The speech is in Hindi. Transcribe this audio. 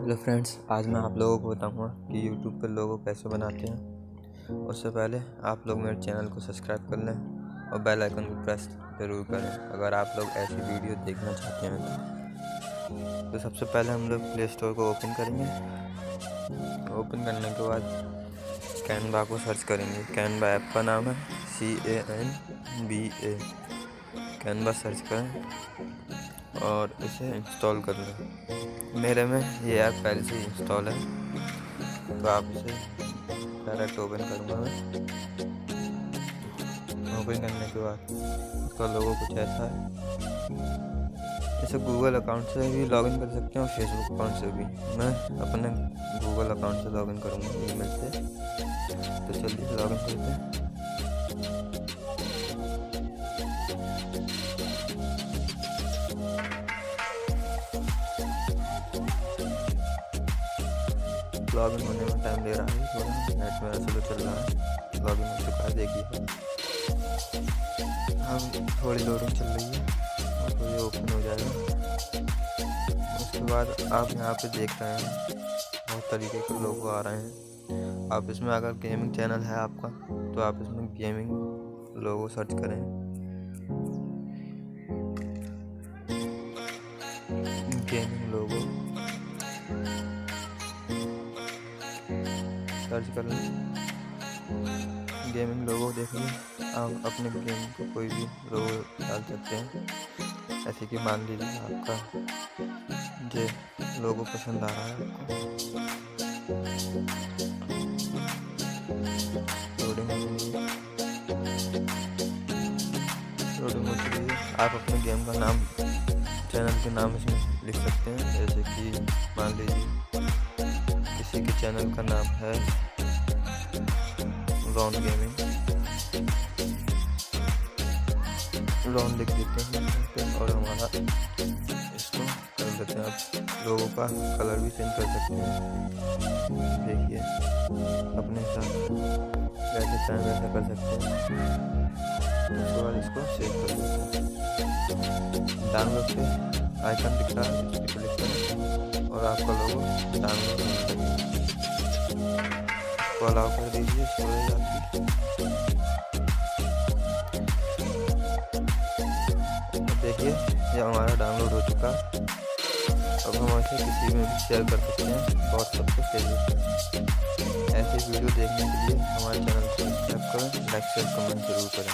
हेलो फ्रेंड्स, आज मैं आप लोगों को बताऊंगा कि यूट्यूब पर लोगो कैसे बनाते हैं। उससे पहले आप लोग मेरे चैनल को सब्सक्राइब कर लें और बेल आइकन को प्रेस ज़रूर करें अगर आप लोग ऐसी वीडियो देखना चाहते हैं। तो सबसे पहले हम लोग प्ले स्टोर को ओपन करेंगे। ओपन करने के बाद कैनवा को सर्च करेंगे। कैनवा ऐप का नाम है CANVA। कैनवा सर्च करें और इसे इंस्टॉल कर लें। मेरे में ये ऐप पहले से इंस्टॉल है, तो आप इसे डायरेक्ट ओपन करूँगा मैं। ओपन करने के बाद इसका लोगो कुछ ऐसा है। इसे गूगल अकाउंट से भी लॉगिन कर सकते हैं और फेसबुक अकाउंट से भी। मैं अपने गूगल अकाउंट से लॉगिन करूँगा ईमेल से। तो चलिए लॉगिन करते हैं। लॉगिन होने में टाइम ले रहा है, थोड़ा नेट में स्लो चल रहा है। लॉगिन हो चुका है, देखिए हम थोड़ी लोडिंग चल रही है और तो ये ओपन हो जाएगा। उसके बाद आप यहाँ पे देख रहे हैं बहुत तरीके के लोगो आ रहे हैं। आप इसमें अगर गेमिंग चैनल है आपका तो आप इसमें गेमिंग लोगो सर्च करें। गेमिंग लोगो सर्च कर लें। गेमिंग लोगो देखिए, आप अपने गेम को कोई भी लोगो डाल सकते हैं। ऐसे कि मान लीजिए आपका जो लोगो पसंद आ रहा है आपको। लोडिंग हो चुकी है। आप अपने गेम का नाम, चैनल के नाम इसमें लिख सकते हैं। जैसे कि मान लीजिए किसी के चैनल का नाम है रॉन गेमिंग, रॉन लिख देते हैं और हमारा इसको कर देते हैं। आप लोगों का कलर भी चेंज कर सकते हैं, देखिए अपने हिसाब से जैसे चाहें वैसा कर सकते हैं। उसके बाद इसको सेव कर देते हैं। डाउनलोड पे आइकन दिख रहा है, इस पर क्लिक करें और आपका लोगो डाउनलोड हो जाएगा। इसको अलाउ कर दीजिए, स्टोरेज आपकी। देखिए ये हमारा डाउनलोड हो चुका। अब हम इसे किसी में भी शेयर कर सकते हैं, व्हाट्सएप पे, फेसबुक पे। ऐसी वीडियो देखने के लिए हमारे चैनल को सब्सक्राइब करें, लाइक शेयर कमेंट जरूर करें।